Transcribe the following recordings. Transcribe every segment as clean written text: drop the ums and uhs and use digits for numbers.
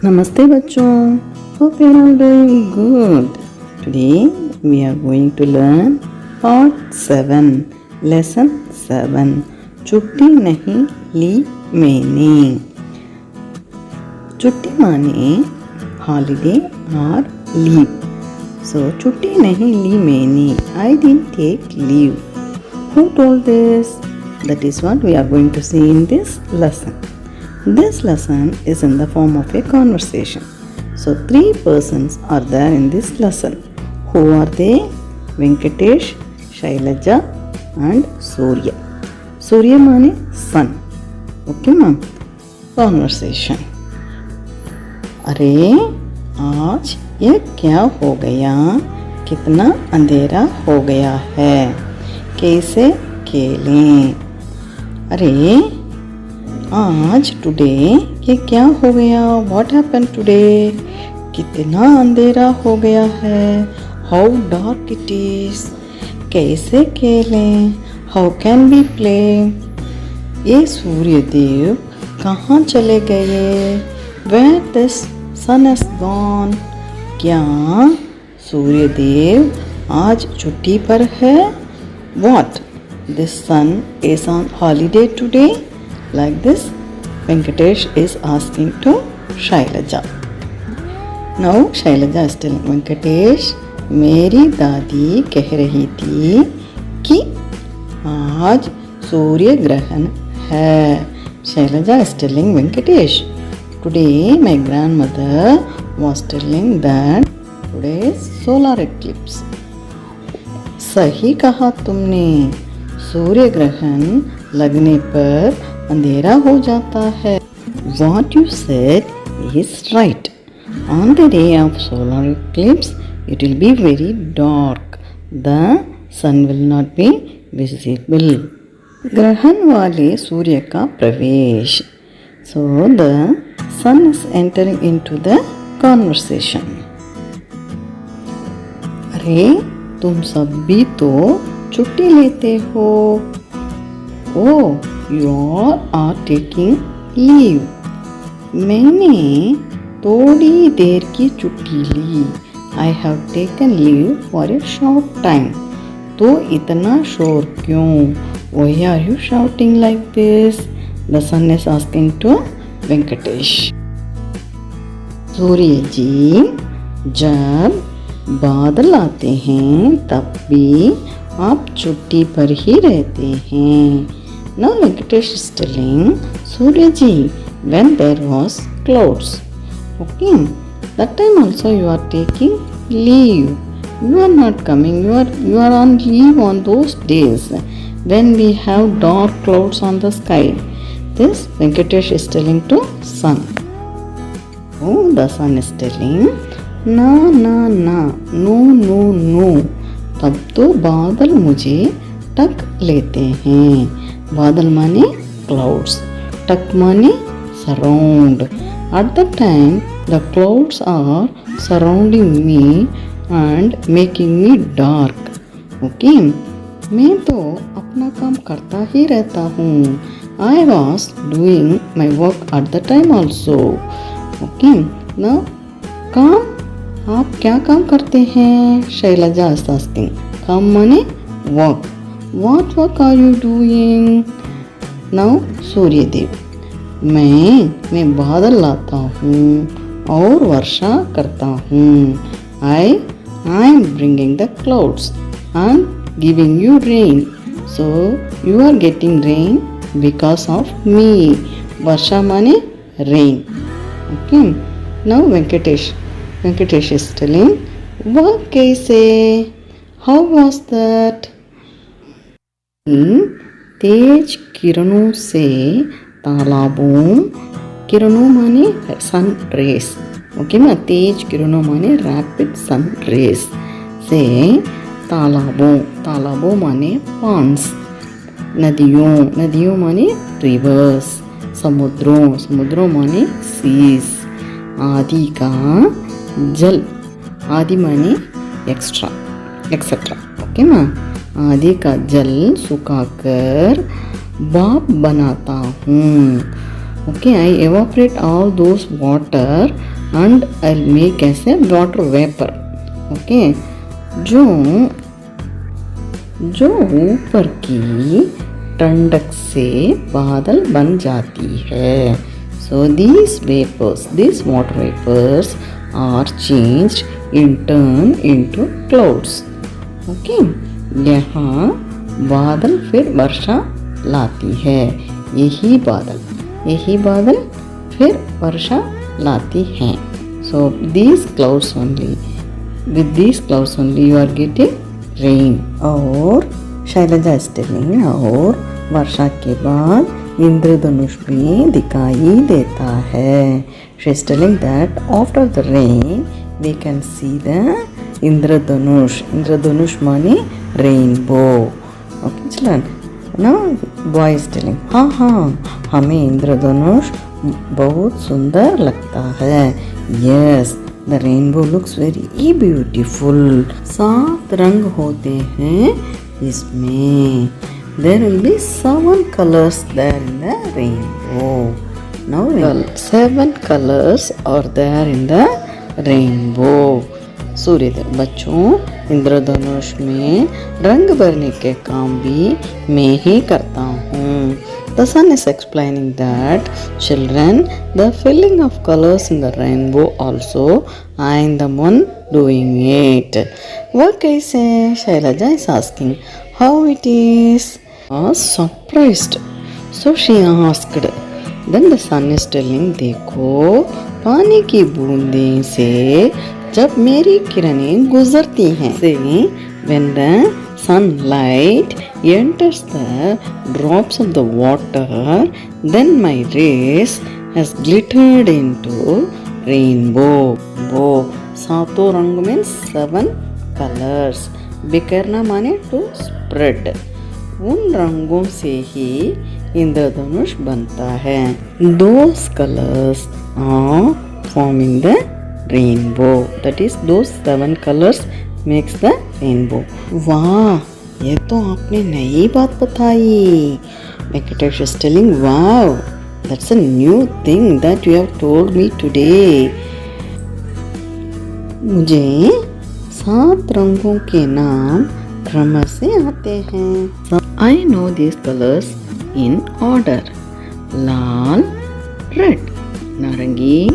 Namaste bachon. Hope you are all doing good. Today we are going to learn part 7, lesson 7. छुट्टी नहीं ली मैंने. छुट्टी माने holiday or leave. So छुट्टी नहीं ली मैंने. I didn't take leave. Who told this? That is what we are going to see in this lesson. This lesson is in the form of a conversation. So 3 persons are there in this lesson. Who are they? Venkatesh, Shailaja and Surya. Surya माने sun. Okay ma'am? Conversation. अरे आज ये क्या हो गया? कितना अंधेरा हो गया है? कैसे खेलें? अरे आज टुडे ये क्या हो गया? What happen today? कितना अंधेरा हो गया है? How dark it is? कैसे खेलें? How can we play? ये सूर्यदेव कहाँ चले गए? Where this sun is gone? क्या सूर्यदेव आज छुट्टी पर है? What? This sun is on holiday today? Like this, Venkatesh is asking to Shailaja. Now Shailaja is telling Venkatesh, मेरी दादी कह रही थी कि आज सूर्य ग्रहण है. Shailaja is telling Venkatesh, today my grandmother was telling that today is solar eclipse. सही कहा तुमने. सूर्य ग्रहण लगने पर अंधेरा हो जाता है. What you said is right. On the day of solar eclipse, it will be very dark. The sun will not be visible. ग्रहण वाले सूर्य का प्रवेश. So the sun is entering into the conversation. अरे तुम सब भी तो छुट्टी लेते हो. Oh, you are taking leave. मैंने थोड़ी देर की छुट्टी ली. I have taken leave for a short time. तो इतना शोर क्यों? Why are you shouting like this? The son is asking to Venkatesh. सूर्य जी, जब बादल आते हैं तब भी आप छुट्टी पर ही रहते हैं. Now Venkatesh is telling Suryaji, when there was clouds, okay, that time also you are taking leave. You are not coming. You are on leave on those days when we have dark clouds on the sky. This Venkatesh is telling to sun. Oh, the sun is telling, ना ना ना, no no no. तब तो बादल मुझे टक लेते हैं. बादल माने clouds, टक माने surround. At that time the clouds are surrounding me and making me dark. Okay, मैं तो अपना काम करता ही रहता हूँ. I was doing my work at the time also. Okay, now काम, आप क्या काम करते हैं? Selja is asking. काम माने work. What work are you doing? Now Suryadev, मैं बादल लाता हूँ और वर्षा करता हूँ. I am bringing the clouds and giving you rain. So you are getting rain because of me. वर्षा माने rain. Okay. Now Venkatesh is telling, वह कैसे? How was that? तेज किरणों से तालाबों, किरणों माने सन रेस. ओके ना, तेज किरणों माने रैपिड सन रेस से तालाबों माने पॉन्ड्स. नदियों माने रिवर्स. समुद्रों माने सीज. आदि का जल, आदि माने एक्सेट्रा. ओके ना, आदि का जल सुखाकर भाप बनाता हूँ. Okay, I evaporate all those water and I'll make as a water vapor. Okay, जो जो ऊपर की ठंडक से बादल बन जाती है. So these vapors, these water vapors are changed in turn into clouds. Okay, यहाँ बादल फिर वर्षा लाती है. यही बादल फिर वर्षा लाती हैं. So these clouds only, with these clouds only you are getting rain. और शैलजा is telling, और वर्षा के बाद इंद्रधनुष भी दिखाई देता है. She is telling that after the rain we can see the इंद्रधनुष. इंद्रधनुष माने rainbow. Okay children, now boy is telling, हाँ हमें इंद्रधनुष बहुत सुंदर लगता है. Yes, the rainbow looks very beautiful. 7 रंग होते हैं इसमें. There will be 7 colors there in the rainbow. Now 7 colors are there in the rainbow. Suryadev. बच्चों, इंद्रधनुष में रंग भरने के काम भी मैं ही करता हूँ. The sun is explaining that, children, the filling of colors in the rainbow also I am the one doing it. वह कैसे? Shailaja is asking how it is. Surprised. So she asked. Then the sun is telling, देखो पानी की बूंदें से जब मेरी किरणें गुजरती हैं. Say, when the sunlight enters the drops of the water, then my rays has glittered into rainbow. वो 7 रंग means 7 colors. बिखरना माने to spread. उन रंगों से ही इंद्रधनुष बनता है. Those colors are forming the rainbow. That is, those 7 colors makes the rainbow. वाह, ये तो आपने नई बात बताई. Venkatesh is telling, wow, that's a new thing that you have told me today. मुझे 7 रंगों के नाम क्रम से आते हैं. I know these colors in order. Lal, red, नारंगी,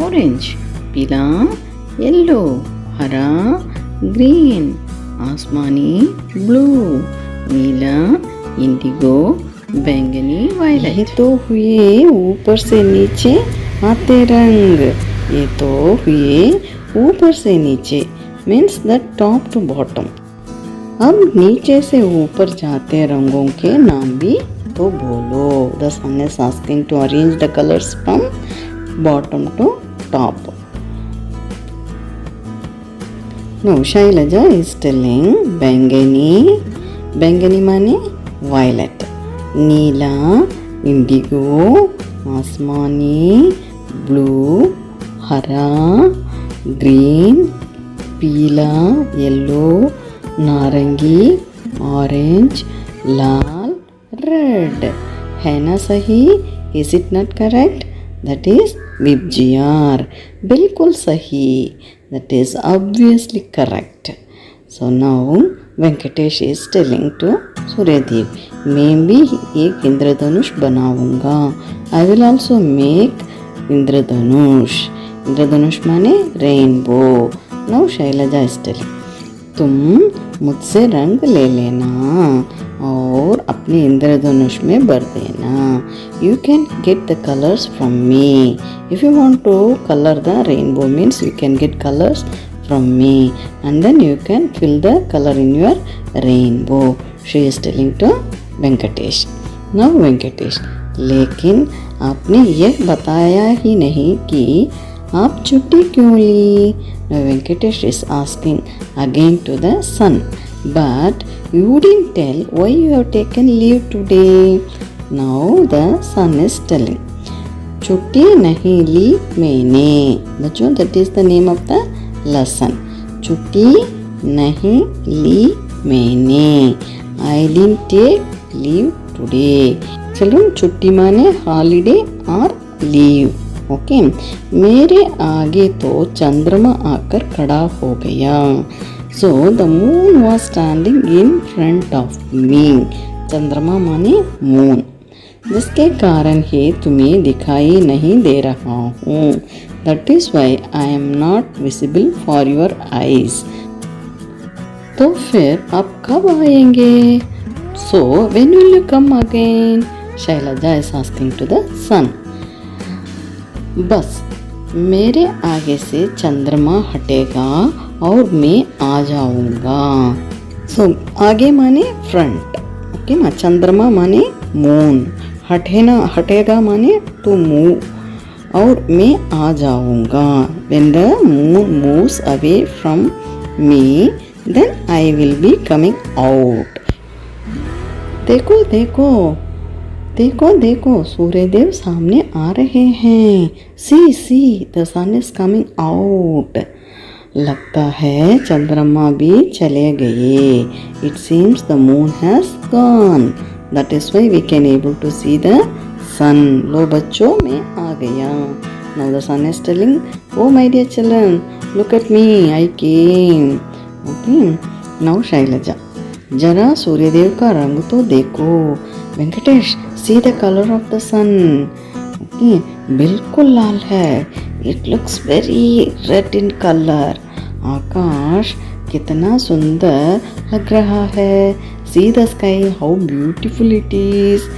orange, पीला, येलो, हरा, ग्रीन, आसमानी, ब्लू, नीला, इंडिगो, बैंगनी, वायलेट. ये तो हुए ऊपर से नीचे आते रंग. ये तो हुए ऊपर से नीचे means the top to bottom. अब नीचे से ऊपर जाते रंगों के नाम भी तो बोलो. The sun is asking to arrange the colours from bottom to top. Now Shailaja is telling, बैंगनी. बैंगनी माने violet. नीला, इंडिगो, आसमानी, ब्लू, हरा, ग्रीन, पीला, येलो, नारंगी, ऑरेंज, लाल, रेड. है ना सही? Is it not correct? That is विब्जियार. बिल्कुल सही. That is obviously correct. So now Venkatesh is telling to Suryadev, मैं भी एक इंद्रधनुष बनाऊंगा. I will also make इंद्रधनुष. इंद्रधनुष माने rainbow. Now Shailaja is telling, तुम मुझसे रंग ले लेना और अपने इंद्रधनुष में भर देना. You can get the colors from me. If you want to color the rainbow means you can get colors from me and then you can fill the color in your rainbow. She is telling to Venkatesh. Now Venkatesh, लेकिन आपने यह बताया ही नहीं कि आप छुट्टी क्यों ली. Now Venkatesh is asking again to the sun. But you didn't tell why you have taken leave today. Now the sun is telling, छुट्टी नहीं ली मैंने. बच्चों, that is the name of the lesson. छुट्टी नहीं ली मैंने. I didn't take leave today. चलो, छुट्टी माने हॉलीडे or leave. ओके मेरे आगे तो चंद्रमा आकर खड़ा हो गया. So the moon was standing in front of me. चंद्रमा माने मून, जिसके कारण ही तुम्हें दिखाई नहीं दे रहा हूँ. That is why I am not visible for your eyes. तो फिर आप कब आएंगे? So when will you come again? Shailaja is asking to the sun. बस मेरे आगे से चंद्रमा हटेगा और मैं आ जाऊंगा. सो आगे माने फ्रंट. ओके ना, चंद्रमा माने मून, हटेगा माने टू मूव और मैं आ जाऊंगा. When the moon moves away from me then I will be coming out. देखो देखो देखो देखो सूर्यदेव सामने आ रहे हैं. See the sun is coming out. लगता है चंद्रमा भी चले गए. It seems the moon has gone. That is why we can able to see the sun. लो बच्चों मैं आ गया. Now the sun is telling, oh my dear children, look at me, I came. Okay now Shailaja, जरा सूर्यदेव का रंग तो देखो. Venkatesh, see the colour of the sun. Okay बिल्कुल लाल है. It looks very red in colour. आकाश कितना सुंदर लग रहा है. See the sky, how beautiful it is.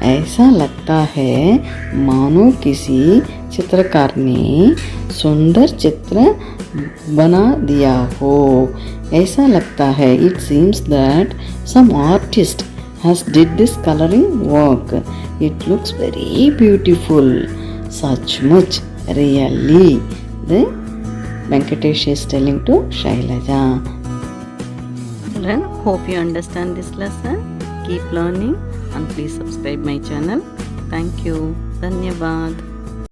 ऐसा लगता है मानो किसी चित्रकार ने सुंदर चित्र बना दिया हो. ऐसा लगता है. It seems that some artist has did this coloring work. It looks very beautiful. Such much really. The Venkatesh is telling to Shailaja. Children, hope you understand this lesson. Keep learning and please subscribe my channel. Thank you. Dhanyavad.